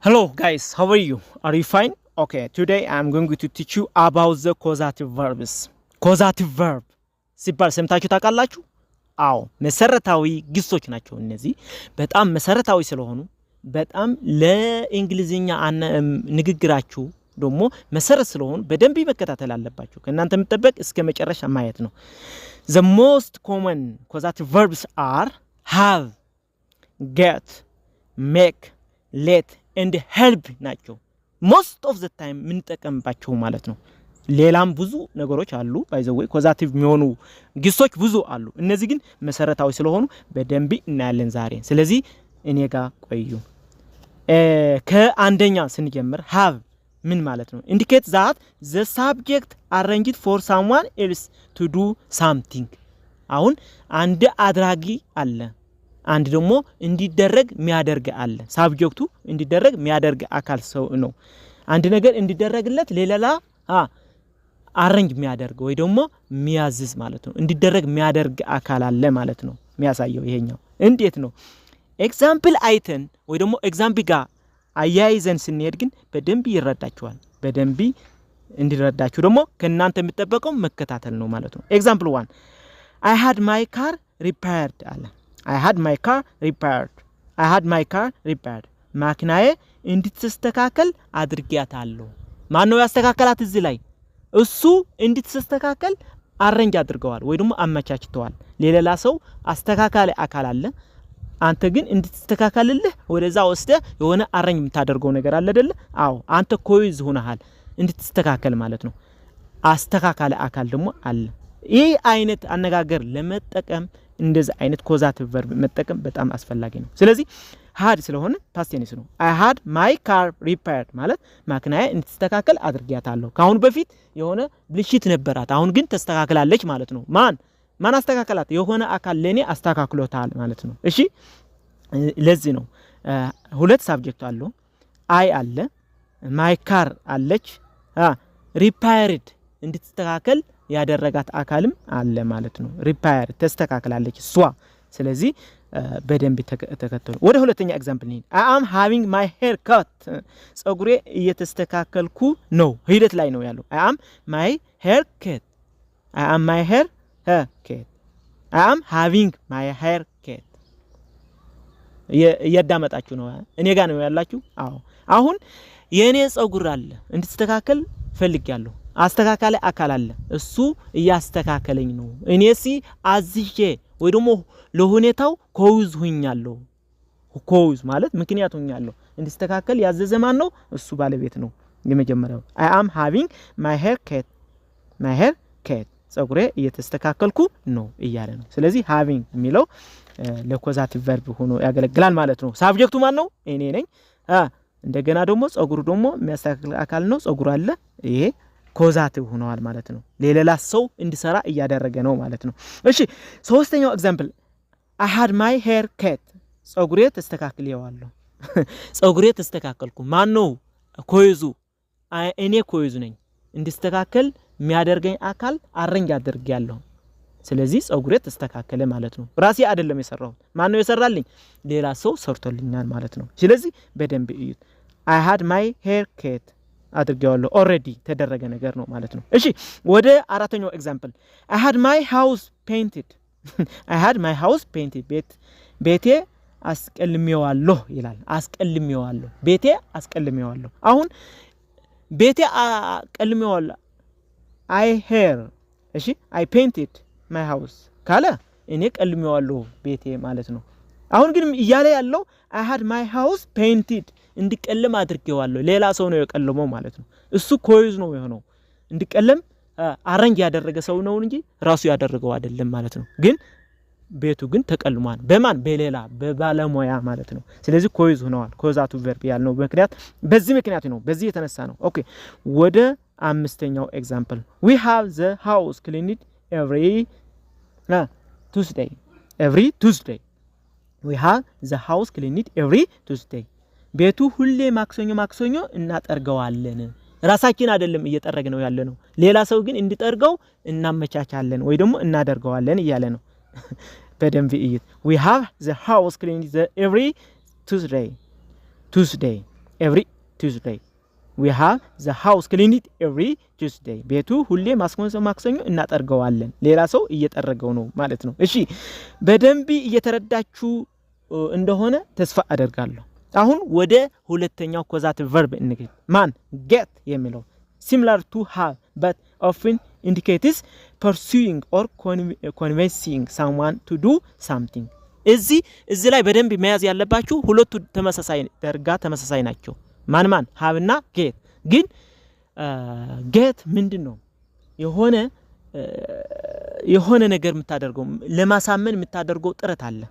Hello guys, how are you? Are you fine? Okay, today I'm going to teach you about the causative verbs. Causative verb ሲባል ሰምታችሁ ታውቃላችሁ? አዎ መሰረታዊ ግሶች ናቸው እነዚህ በጣም መሰረታዊ ስለሆኑ በጣም ለእንግሊዝኛ ንግግራችሁ ደግሞ መሰረት ስለሆኑ በደንብ መከታተል አለባችሁ። ከእናንተ የምትጠበቅ እስከ መጨረሻ ማየት ነው። The most common causative verbs are have, get, make, let and help ናቸው most of the time ምንጠቀምባቸው ማለት ነው። ሌላም ብዙ ነገሮች አሉ ባይ ዘ ዌይ ኮዛቲቭ የሚሆኑ ግሶች ብዙ አሉ። እነዚህ ግን መሰረታዊ ስለሆኑ በደንብ እናያለን ዛሬ። ስለዚህ እኔ ጋር ቆዩ። ከአንደኛ ስንጀምር have ምን ማለት ነው? indicate that the subject arranged for someone else to do something። አሁን አንድ አድራጊ አለ አንድ ደግሞ እንዲደረግ የሚያደርግ አለ። ሳብጀክቱ እንዲደረግ የሚያደርግ አካል ሰው ነው። አንድ ነገር እንዲደረግለት ሌላ አረንጅ የሚያደርግ ወይ ደግሞ የሚያዝዝ ማለት ነው። እንዲደረግ የሚያደርግ አካል አለ ማለት ነው። የሚያሳየው ይሄኛው እንዴት ነው? ኤግዛምፕል አይተን ወይ ደግሞ ኤግዛምፕል ጋር አያይዘን ስንሄድ ግን በደንብ ይረዳችኋል። በደንብ እንዲረዳችሁ ደግሞ ከእናንተ የሚጠበቀው መከታተል ነው ማለት ነው። ኤግዛምፕል 1 I had my car repaired አለ። I had my car repaired. I had my car repaired. ማክናዬ እንድትስተካከል አድርጊያታለሁ። ማን ነው ያስተካከላት? እዚህ ላይ እሱ እንድትስተካከል አረንጅ አድርገዋል ወይ ደግሞ አመቻችተዋል። ሌላ ሰው አስተካካለ አካል አለ። አንተ ግን እንድትስተካከልልህ ወደዛ ወስደ የሆነ አረንጅ የምታደርገው ነገር አለ አይደል? አዎ አንተ ኮይዝ ሆነሃል እንድትስተካከል ማለት ነው። አስተካካለ አካል ደግሞ አለ። ይሄ አይነት አነጋገር ለመጠቀም እንደዚህ አይነት ኮዛቲቭ ቨርብ መጠቀም በጣም አስፈላጊ ነው። ስለዚህ had ስለሆነ past tense ነው። I had my car repaired ማለት ማክናዬ እንድትስተካከል አድርጊያታለሁ። ካሁን በፊት የሆነ ብልሽት ነበራት አሁን ግን ተስተካክላለች ማለት ነው። ማን አስተካከላት? የሆነ አካል ለኔ አስተካክሎታል ማለት ነው። እሺ ለዚህ ነው ሁለት ሳብጀክት አለው። I አለ my car አለች repaired እንድትስተካከል ያደረጋት አካልም አለ ማለት ነው። ሪፓየር ተስተካክላለች እሷ። ስለዚህ በደንብ ተከተሉ። ወደ ሁለተኛ ኤግዛምፕል ነኝ። I am having my hair cut ጸጉሬ እየተስተካከልኩ ነው ሂደት ላይ ነው ያለው። I am my hair cut. I am my hair cut. I am having my hair cut. እያዳመጣችሁ ነው? እኔ ጋር ነው ያላችሁ? አዎ አሁን የኔ ጸጉር አለ እንድትስተካከል ፈልጊያለሁ። አስተካካለ አካል አለ እሱ ያስተካከለኝ ነው። እኔሲ አዝዤ ወይ ደግሞ ለሁኔታው ኮውዝ ሆኛለሁ። ኮውዝ ማለት ምክንያት ሆኛለሁ። እንድስተካከል ያዘዘ ማን ነው? እሱ ባለቤት ነው። የመጀመሪያው I am having my hair cut. My hair cut ጸጉሬ እየተስተካከልኩ ነው እያለ ነው። ስለዚህ having የሚለው ለኮዛቲቭ ቨርብ ሆኖ ያገለግላል ማለት ነው። ሳብጀክቱ ማን ነው? እኔ ነኝ። እንደገና ደግሞ ጸጉሩ ደግሞ የሚያስተካክል አካል ነው። ጸጉሩ አለ ይሄ ኮዛቲቭ ሆነዋል ማለት ነው። ሌላ ሰው እንዲሰራ እያደረገ ነው ማለት ነው። እሺ ሶስተኛው ኤግዛምፕል I had my hair cut ጸጉሬ ተስተካክልየዋለሁ። ጸጉሬ ተስተካከልኩ ማን ነው? ኮይዙ እኔ ኮይዙ ነኝ። እንዲስተካከል የሚያደርገኝ አካል አረንጅ አድርጌያለሁ። ስለዚህ ጸጉሬ ተስተካከለ ማለት ነው። ራሴ አይደለም የሰራሁት። ማን ነው የሰራልኝ? ሌላ ሰው ሰርቶልኛል ማለት ነው። ስለዚህ በደንብ እዩት። I had my hair cut አድርጌዋለሁ ኦሬዲ ተደረገ ነገር ነው ማለት ነው። እሺ ወደ አራተኛው ኤግዛምፕል I had my house painted. I had my house painted ቤቴ አስቀልሜዋለሁ ይላል። አስቀልሜዋለሁ ቤቴ አስቀልሜዋለሁ። አሁን ቤቴ አስቀልሜዋለሁ እሺ I painted my house ካለ እኔ ቀልሜዋለሁ ቤቴ ማለት ነው። አሁን ግን እያለ ያለው I had my house painted እንዲቀለም አድርጌዋለሁ። ሌላ ሰው ነው የቀለመው ማለት ነው። እሱ ኮይዝ ነው የሆነው። እንዲቀለም አረንጅ ያደረገ ሰው ነው እንጂ ራሱ ያደረገው አይደለም ማለት ነው። ግን ቤቱ ግን ተቀልሟል። በማን? በሌላ በባለሙያ ማለት ነው። ስለዚህ ኮይዝ ሆነዋል። ኮዛቱ ቨርብ ያልነው ምክንያት በዚህ ምክንያት ነው። በዚህ የተነሳ ነው። ኦኬ ወደ አምስተኛው ኤግዛምፕል we have the house cleaned every Tuesday. We have the house cleaned every Tuesday. ቤቱ ሁሌ ማክሰኞ እናጠርገዋለን። ራሳችን አይደለም እየጠረግነው ያለ ነው። ሌላ ሰው ግን እንዲጠርገው እናመቻቻለን ወይ ደግሞ እናደርገዋለን እያለ ነው። በደንብ እይት። We have the house cleaned every Tuesday. every Tuesday. We have the house cleaned every Tuesday. ቤቱ ሁሌ ማክሰኞ እናጠርገዋለን። ሌላ ሰው እየጠረገው ነው ማለት ነው። እሺ በደንብ እየተረዳችሁ እንደሆነ ተስፋ አደርጋለሁ። አሁን ወደ ሁለተኛው ኮዛቲቭ ቨርብ እንግባ። ማን get የሚለው similar to have but often indicates pursuing or convincing someone to do something. እዚህ ላይ በደንብ መያዝ ያለባችሁ ሁለቱ ተመሳሳይ ናቸው። ማን have እና get ግን get ምንድነው የሆነ ነገር የምታደርገው ለማሳመን የምታደርገው ጥረት አለ።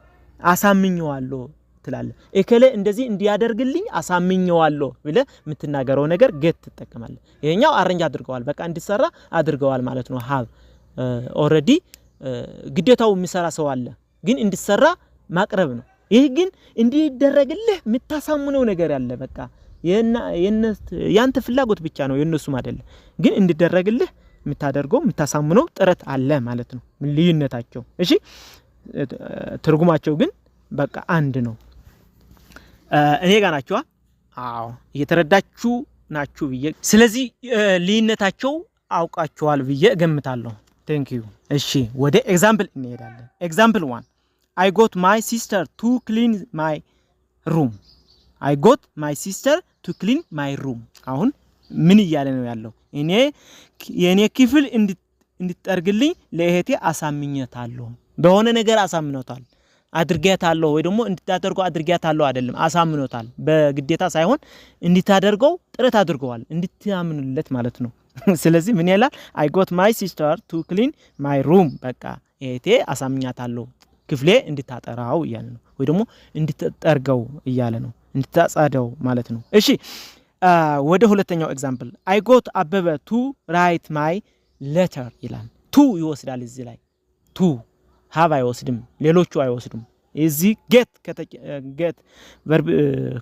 አሳምኘዋለሁ ትላለህ። እከለ እንደዚህ እንዲያደርግልኝ አሳምኘዋለሁ ብለ የምትናገረው ነገር get ትጠቀማለህ። ይሄኛው አረንጅ አድርገዋል በቃ እንዲሰራ አድርገዋል ማለት ነው። have already ግዴታው የሚሰራ ሰው አለ ግን እንዲሰራ ማቅረብ ነው። ይሄ ግን እንዲደረግልህ የምታሳምነው ነገር ያለ በቃ ያንተ ፍላጎት ብቻ ነው የነሱም አይደለም ግን እንዲደረግልህ የምታደርገው የምታሳምነው ጥረት አለ ማለት ነው። ልዩነታቸው እሺ ትርጉማቸው ግን በቃ አንድ ነው። እኔ ጋር ናችሁ? አዎ እየተረዳችሁ ናችሁ ብዬ ስለዚህ ልዩነታቸው አውቃችኋል ብዬ ገምታለሁ። thank you። እሺ ወደ ኤግዛምፕል እንሄዳለን። ኤግዛምፕል 1 I got my sister to clean my room. I got my sister to clean my room. አሁን ምን እያለ ነው ያለው? የኔ ክፍል እንድትጠርግልኝ ለእህቴ አሳምኘታለሁ። በሆነ ነገር አሳምኖታል። አድርጋታለሁ ወይ ደግሞ እንድታደርገው አድርጋታለሁ አይደለም አሳምኖታል። በግዴታ ሳይሆን እንድታደርገው ጥረት አድርገዋል እንድታምኑለት ማለት ነው። ስለዚህ ምን ይላል? I got my sister to clean my room። በቃ እህቴ አሳምኛታለሁ ክፍሌ እንድታጠራው እያለ ነው ወይ ደግሞ እንድትጠርገው እያለ ነው እንድታጻደው ማለት ነው። እሺ ወደ ሁለተኛው ኤግዛምፕል I got አበበ to write my letter ይላል። to ይወስዳል እዚህ ላይ to have አይወስድም ሌሎቹ አይወስዱም። እዚህ get verb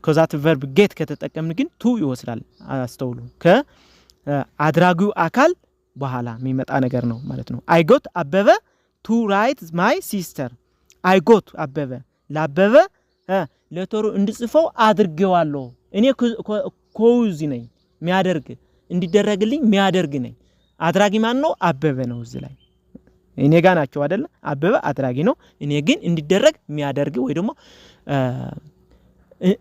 causative verb get ከተጠቀምን ግን to ይወስዳል። አስተውሉ ከአድራጊው አካል በኋላ የሚመጣ ነገር ነው ማለት ነው። I got አበበ to write my sister I got አበበ ለአበበ ለቶሩ እንድጽፈው አድርጌዋለሁ። እኔ ኮዝ ነኝ የሚያደርግ እንዲደረግልኝ የሚያደርግ ነኝ። አድራጊ ማን ነው? አበበ ነው። እዚህ ላይ እኔ ጋር ናቸው አይደለ? አበበ አድራጊ ነው። እኔ ግን እንዲደረግ የሚያደርግ ወይ ደግሞ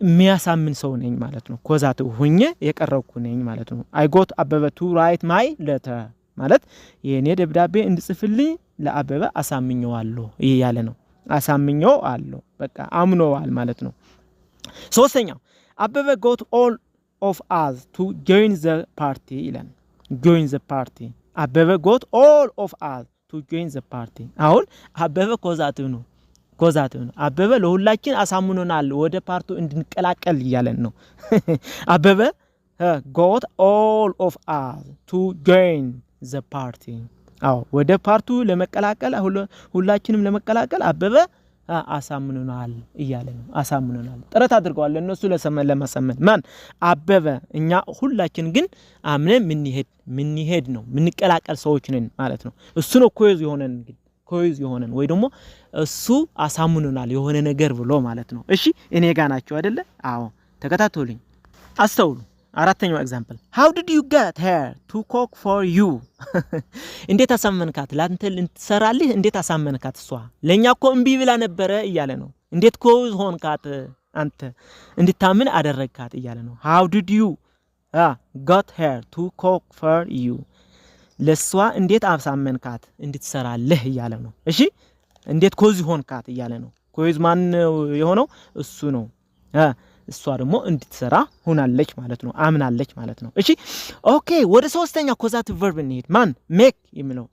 የሚያሳምን ሰው ነኝ ማለት ነው። ኮዛት ሆኜ የቀረብኩ ነኝ ማለት ነው። I got አበበ to write my letter ማለት የኔ ደብዳቤ እንድጽፍልኝ ለአበበ አሳምኘዋለሁ ይያለ ነው። አሳምኘዋለሁ በቃ አምነዋል ማለት ነው። ሶስተኛው አበበ got all of us to join the party ይላል። join the party አበበ got all of us to join the party። አሁን አበበ ኮዛት ነው አበበ ለሁላችን አሳምኖናል ወደ ፓርቲው እንድንቀላቀል ይያለን ነው። አበበ got all of us to join the party። አዎ ወደ ፓርቲው ለመቀላቀል ሁላችንም ለመቀላቀል አበበ አሳምኖናል ይያለ ነው። አሳምኖናል ጥረት አድርገዋል እነሱ ለማሳመን ማን አበበ። እኛ ሁላችን ግን አምነን ምን ይሄድ ነው ምንቀላቀል ሰዎች ነን ማለት ነው። እሱ ነው ኮይዝ የሆነን ወይ ደግሞ እሱ አሳምኖናል የሆነ ነገር ብሎ ማለት ነው። እሺ እኔ ጋር ናቸው አይደለ? አዎ ተከታተሉኝ አስተውሉ። አራተኛው ኤግዛምፕል how did you get her to cook for you? እንዴት አሳመንካት? ላንተ ልትሰራልህ እንዴት አሳመንካት? እሷ ለኛ እኮ እምቢ ብላ ነበረ እያለ ነው። እንዴት ኮዝ ሆንካት አንተ እንድታምን አደረግካት እያለ ነው። how did you got her to cook for you? ለሷ እንዴት አሳመንካት እንድትሰራልህ እያለ ነው። እሺ እንዴት ኮዝ ሆንካት እያለ ነው። ኮዝ ማን የሆነው? እሱ ነው። እሷ ደግሞ እንድትሰራ ሆናለች ማለት ነው። አምናለች ማለት ነው። እሺ ኦኬ ወደ ሶስተኛ ኮዛቲቭ ቨርብ እንሄድ። ማን make የሚለው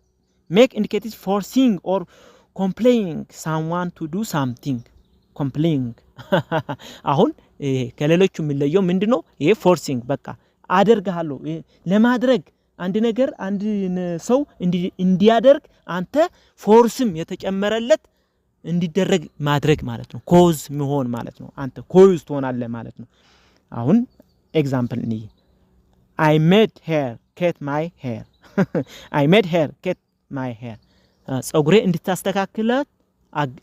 make indicates forcing or compelling someone to do something። compelling አሁን ከሌሎቹ የሚለየው ምንድነው? ይሄ forcing በቃ አደርጋለሁ ለማድረግ አንድ ነገር አንድ ሰው እንዲያደርግ አንተ ፎርስም የተጨመረለት እንዲደረግ ማድረግ ማለት ነው። ኮዝ መሆን ማለት ነው። አንተ ኮዝ ትሆናለህ ማለት ነው። አሁን ኤግዛምፕል እንይ። I made her cut my hair። I made her cut my hair ጸጉሬ እንድታስተካክላት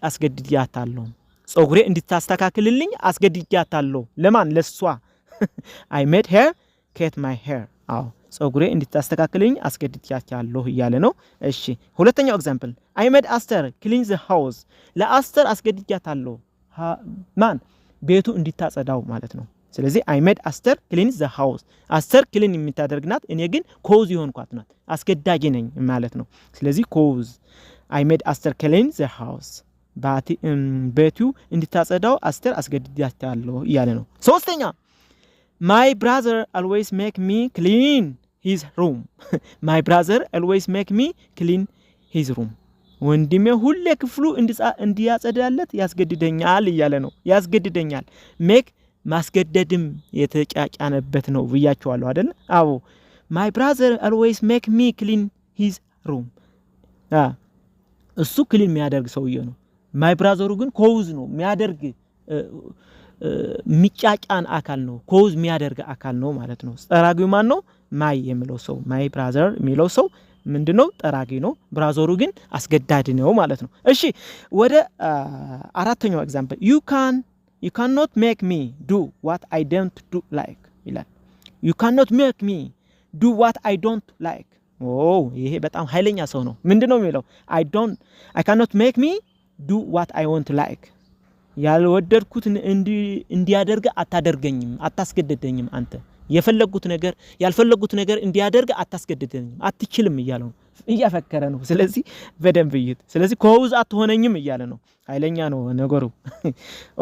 አስገድጃታለሁ። ጸጉሬ እንድታስተካክልልኝ አስገድጃታለሁ። ለማን? ለሷ I made her cut my hair አዎ ጸጉሬ እንድታስተካክልኝ አስገድጃታለሁ እያለ ነው እሺ ሁለተኛው ኤግዛምፕል I made Aster clean the house ለአስተር አስገድጃታለሁ ማን ቤቱ እንድታጸዳው ማለት ነው ስለዚህ I made Aster clean the house አስተር ክሊን የምታደርግናት እኔ ግን ኮዝ ይሆንኳት ናት አስገዳጅ ነኝ ማለት ነው ስለዚህ ኮዝ I made Aster clean the house ቤቱ እንድታጸዳው አስተር አስገድጃታለሁ እያለ ነው ሶስተኛ My brother always make me clean his room My brother always make me clean his room ወንድሜ ሁሌ ክፍሉ እንዲያጸዳለት ያስገድደኛል እያለ ነው ያስገድደኛል ሜክ ማስገደድም የተጫጫነበት ነው ብያቸዋለሁ አይደል አዎ My brother always make me clean his room እሱ ክሊን የሚያደርግ ሰውዬ ነው My brother ግን ኮዝ ነው የሚያደርግ ሚጫጫን አካል ነው ኮዝ የሚያደርግ አካል ነው ማለት ነው ጠራጊው ማን ነው ማይ የሚለው ሰው My brother የሚለው ሰው ምንድነው ጠራጊ ነው ብራዘሩ ግን አስገዳድ ነው ማለት ነው እሺ ወደ አራተኛው ኤግዛምፕል you cannot make me do what I don't do like ይላል you cannot make me do what I don't like ይሄ በጣም ኃይለኛ ሰው ነው ምንድነው የሚለው I cannot make me do what I want like ያልወደድኩት እንዲያደርግ አታደርገኝም አታስገድደኝም አንተ የፈለጉት ነገር ያልፈለጉት ነገር እንዲያደርግ አታስገድደኝም አትችልም እያለ ነው እያፈከረ ነው ስለዚህ በደንብ ይይት ስለዚህ ኮዝ አትሆነኝም እያለ ነው ኃይለኛ ነው ነገሩ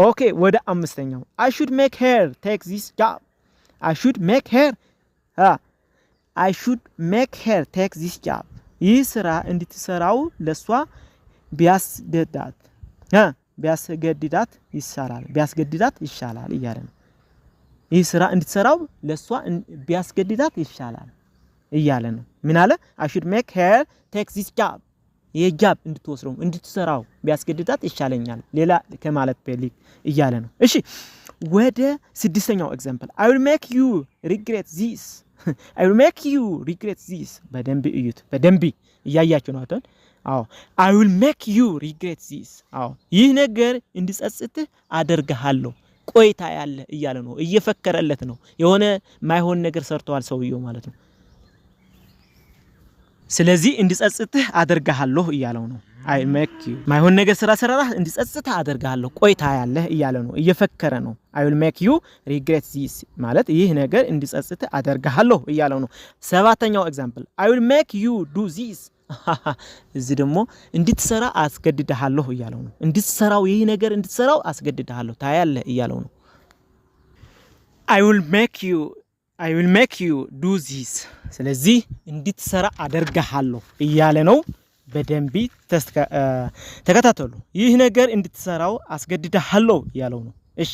ኦኬ ወደ አምስተኛው I should make her take this job I should make her take this job ይህ ስራ እንድትሰራው ለሷ ቢያስገድዳት ይሻላል እያለ ነው ይህ ስራ እንድትሰራው ለሷ ቢያስገድዳት ይሻላል እያለ ነው ምን አለ I should make her take this job የጃብ እንድትሰራው ቢያስገድዳት ይሻለኛል ሌላ ከማለት በልክ እያለ ነው እሺ ወደ ስድስተኛው ኤግዛምፕል I will make you regret this በደንብ እዩት በደንብ እያያችሁ ነው አይደል አዎ I will make you regret this አዎ ይህ ነገር እንድጸጽትህ አደርጋለሁ ቆይታ ያለ እያለ ነው እየፈከረለት ነው የሆነ ማይሆን ነገር ሰርተዋል ሰውየው ማለት ነው ስለዚህ እንድጸጽትህ አደርጋለሁ እያለው ነው I make you ማይሆን ነገር ሰራራህ እንድጸጽትህ አደርጋለሁ ቆይታ ያለ እያለ ነው እየፈከረ ነው I will make you regret this ማለት ይህ ነገር እንድጸጽትህ አደርጋለሁ እያለው ነው ሰባተኛው ኤግዛምፕል I will make you do this እዚህ ደግሞ እንድትሰራ አስገድደሃለሁ እያለው ነው እንድትሰራው ይህ ነገር እንድትሰራው አስገድደሃለሁ ታያለ እያለው ነው I will make you do this ስለዚህ እንድትሰራ አደርጋለሁ እያለ ነው በደንብ ተከታተሉ ይህ ነገር እንድትሰራው አስገድደሃለሁ እያለው ነው እሺ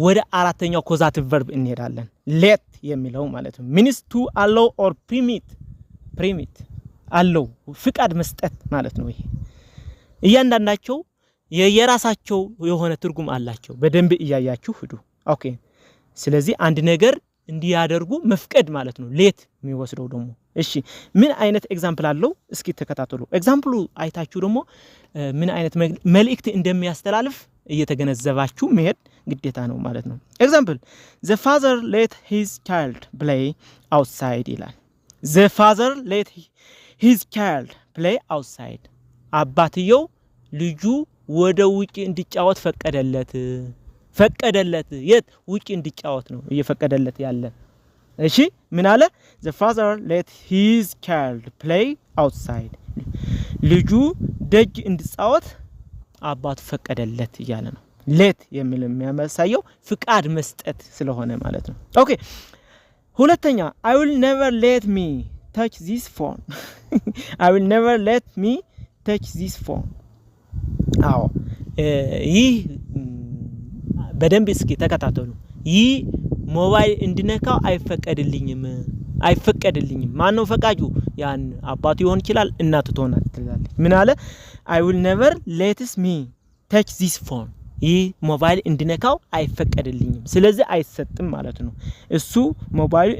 ወደ አራተኛው ኮዛቲቭ ቨርብ እንሄዳለን let የሚለው ማለት ነው means to allow or permit አለው ፍቃድ መስጠት ማለት ነው ይሄ እያንዳንዳቸው የየራሳቸው የሆነ ትርጉም አላቸው በደንብ እያያችሁ ሂዱ ኦኬ ስለዚህ አንድ ነገር እንዲያደርጉ መፍቀድ ማለት ነው ሌት የሚወስደው ደግሞ እሺ ምን አይነት ኤግዛምፕል አለው እስኪ ተከታተሉ ኤግዛምፕሉ አይታችሁ ደግሞ ምን አይነት መልእክት እንደሚያስተላልፍ እየተገነዘባችሁ መሄድ ግዴታ ነው ማለት ነው ኤግዛምፕል the father let his child play outside ይላል the father let his child play outside አባትየው ልጁ ወደ ውጪ እንዲጫወት ፈቀደለት የት ውጪ እንዲጫወት ነው እየፈቀደለት ያለ እሺ ምን አለ the father let his child play outside ልጁ ደጅ እንዲጫወት አባቱ ፈቀደለት እያለ ነው let የሚል የሚያመሳየው ፍቃድ መስጠት ስለሆነ ማለት ነው ኦኬ ሁለተኛ I will never let me touch this phone I will never let me touch this phone አዎ ይህ በደንብ እስኪ ተከታተሉ ይህ ሞባይል እንድነካው አይፈቀድልኝም ማን ነው ፈቃጁ ያን አባቱ ይሆን ይችላል እናቱ ትሆናለች ምን አለ I will never let me touch this phone ይህ ሞባይል እንድነካው አይፈቀድልኝም ስለዚህ አይሰጥም ማለት ነው እሱ ሞባይል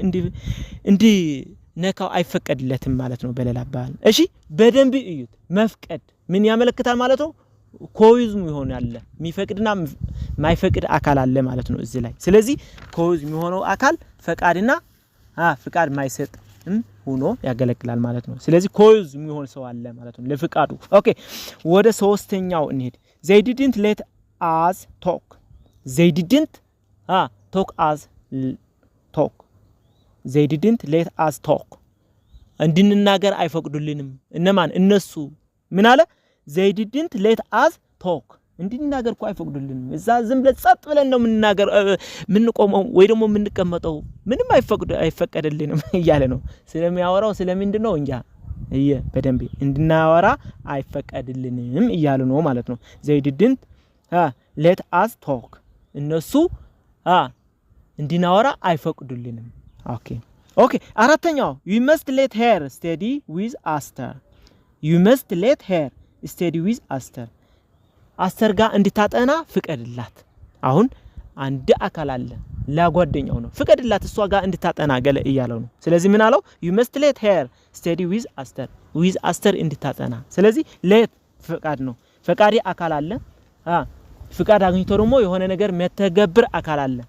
እንድነካው አይፈቀድለትም ማለት ነው በሌላ አባባል እሺ በደንብ እዩት መፍቀድ ምን ያመለክታል ማለት ነው ኮዊዝም ይሆን ያለ የሚፈቅድና ማይፈቅድ አካል አለ ማለት ነው እዚህ ላይ ስለዚህ ኮዊዝ የሚሆነው አካል ፈቃድና ፍቃድ ማይሰጥ ሆኖ ያገለግላል ማለት ነው ስለዚህ ኮዊዝ የሚሆን ሰው አለ ማለት ነው ለፍቃዱ ኦኬ ወደ ሶስተኛው እንሄድ they didn't let us talk they didn't talk us talk they didn't let us talk እንድንናገር አይፈቅዱልንም እነማን እነሱ ምን አለ they didn't let us talk እንድንናገር እኮ አይፈቅዱልንም እዛ ዝም ብለን ጸጥ ብለን ነው ምንናገር ምንቆመው ወይ ደግሞ ምንቀመጠው ምንም አይፈቀድልንም እያለ ነው ስለሚያወራው ስለምንድነው እንጃ በደንብ እንድናወራ አይፈቀድልንም እያለ ነው ማለት ነው they didn't let us talk እነሱ እንድናወራ አይፈቅዱልንም ኦኬ አራተኛው you must let her study with Esther you must let her study with Esther አስተር ጋር እንድታጠና ፍቀድላት አሁን አንድ አካል አለ ላጓደኛው ነው ፍቀድላት እሷ ጋር እንድታጠና ገለ እያለው ነው ስለዚህ ምን አለው you must let her study with Esther እንድታጠና ስለዚህ let ፍቃድ ነው ፍቃዲ አካል አለ ፍቃድ አግኝቶ ደግሞ የሆነ ነገር መተገብር አካል አለ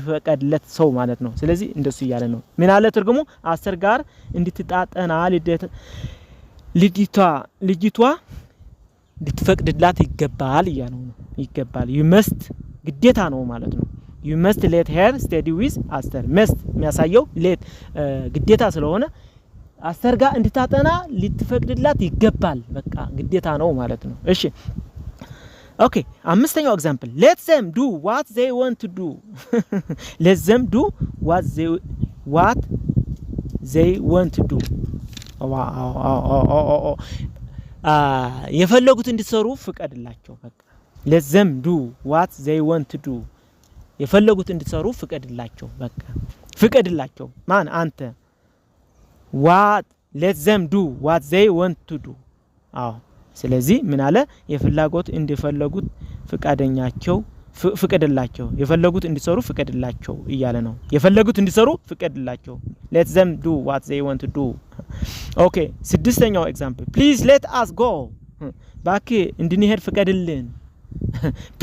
ፍቀድለት ሰው ማለት ነው ስለዚህ እንደሱ ይያለ ነው ምን አለ ትርጉሙ አስተር ጋር እንድትጣጠና ልጅቷ እንድትፈቅድላት ይገባል እያለው ነው ይገባል you must ግዴታ ነው ማለት ነው you must let her study with Esther must የሚያሳየው let ግዴታ ስለሆነ አስተር ጋር እንድታጠና ልትፈቅድላት ይገባል በቃ ግዴታ ነው ማለት ነው እሺ ኦኬ አምስተኛው ኤግዛምፕል let them do what they want to do let them do what they want to do የፈለጉት እንዲሰሩ ፍቀድላቸው በቃ let them do what they want to do የፈለጉት እንዲሰሩ ፍቀድላቸው በቃ ፍቀድላቸው ማን አንተ let them do what they want to do ስለዚህ ምን አለ የፍላጎት እንዲፈለጉት ፍቃደኛቸው ፍቀድላቸው የፈለጉት እንዲሰሩ ፍቀድላቸው እያለ ነው የፈለጉት እንዲሰሩ ፍቀድላቸው let them do what they want to do ኦኬ ስድስተኛው ኤግዛምፕል please let us go ባክ እንድንሄድ ፍቀድልን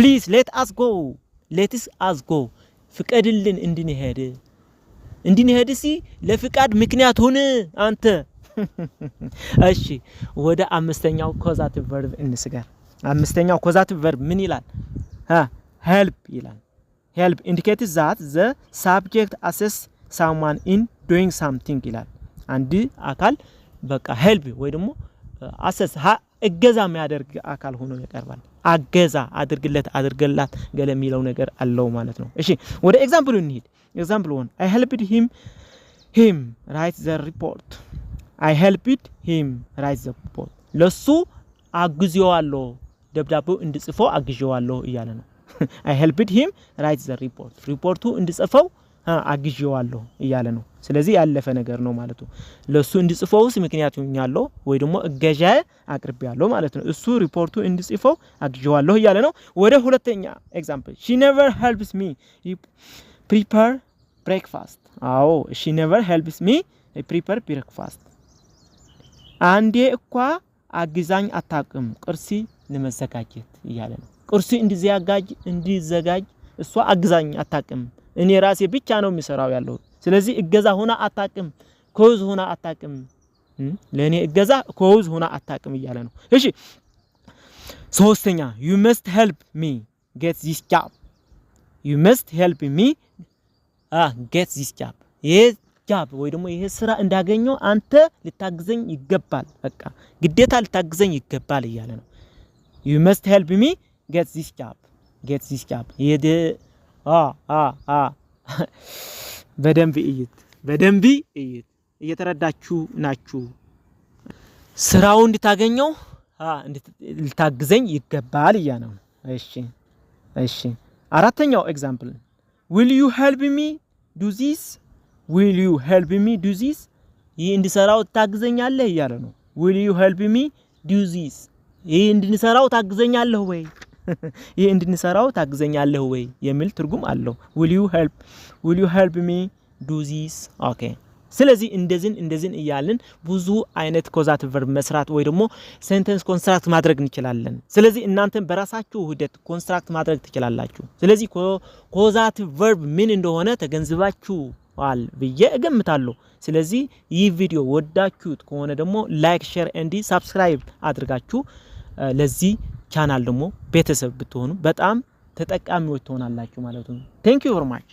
please let us go ፍቀድልን እንድንሄድ ሲ ለፍቃድ ምክንያት ሆነ አንተ እሺ ወደ አምስተኛው ኮዛቲቭ ቨርብ እንስገር አምስተኛው ኮዛቲቭ ቨርብ ምን ይላል help ይላል help indicates that the subject assists someone in doing something ይላል አንድ አካል በቃ help ወይ ደግሞ assist እገዛ የሚያደርግ አካል ሆኖ ይቀርባል አገዛ አድርገላት ገለሚለው ነገር አለው ማለት ነው እሺ ወደ ኤግዛምፕሉ እንሂድ ኤግዛምፕል 1 I helped him write the report ለሱ አግዤዋለሁ ደብዳቤው እንድጽፈው አግዤዋለሁ እያለ ነው I helped him write the report ሪፖርቱ እንድጽፈው አግዤዋለሁ እያለ ነው ስለዚህ ያለፈ ነገር ነው ማለት ነው ለሱ እንድጽፈውስ ምክንያት ሆኛለሁ ወይ ደግሞ እገዛ አቅርቤያለሁ ማለት ነው እሱ ሪፖርቱ እንድጽፈው አግዤዋለሁ እያለ ነው ወደ ሁለተኛ ኤግዛምፕል she never helps me prepare breakfast she never helps me prepare breakfast አንዴ እኮ አግዛኝ አታቅም ቁርሲ ለመዘጋጀት እያለ ነው ቁርሲ እንዲዘጋጅ እሷ አግዛኝ አታቅም እኔ ራሴ ብቻ ነው የሚሰራው ያለው ስለዚህ እገዛ ሆና አታቅም ኮዝ ሆና አታቅም ለኔ እገዛ ኮዝ ሆና አታቅም እያለ ነው እሺ ሶስተኛ you must help me get this job get this job ጃብ ወይ ደግሞ ይሄ ስራ እንዳገኘው አንተ ልታግዘኝ ይገባል በቃ ግዴታ ልታግዘኝ ይገባል እያለ ነው you must help me get this job ይሄ በደንብ እይት እየተረዳችሁ ናችሁ ስራው እንድታገኘው ልታግዘኝ ይገባል እያለ ነው እሺ አራተኛው ኤግዛምፕል will you help me do this ይሄ እንድሰራው ታግዘኛለህ እያለ ነው will you help me do this ይሄ እንድንሰራው ታግዘኛለህ ወይ ይሄ እንድንሰራው ታግዘኛለህ ወይ የሚል ትርጉም አለው will you help me do this okay ስለዚህ እንደዚህ እያልን ብዙ አይነት ኮዛቲቭ ቨርብ መስራት ወይ ደግሞ ሴንተንስ ኮንስትራክት ማድረግ እንችላለን። ስለዚህ እናንተም በራሳችሁ ሂደት ኮንስትራክት ማድረግ ትችላላችሁ። ስለዚህ ኮዛቲቭ ቨርብ ምን እንደሆነ ተገንዝባችኋል ብዬ እገምታለሁ። ስለዚህ ይህ ቪዲዮ ወዳችሁት ከሆነ ደግሞ ላይክ፣ ሼር ኤንድ ሰብስክራይብ አድርጋችሁ ለዚህ ቻናል ደግሞ ቤተሰብ ብትሆኑ በጣም ተጠቃሚዎች ትሆናላችሁ ማለት ነው። ቴንክ ዩ ቨሪ ማች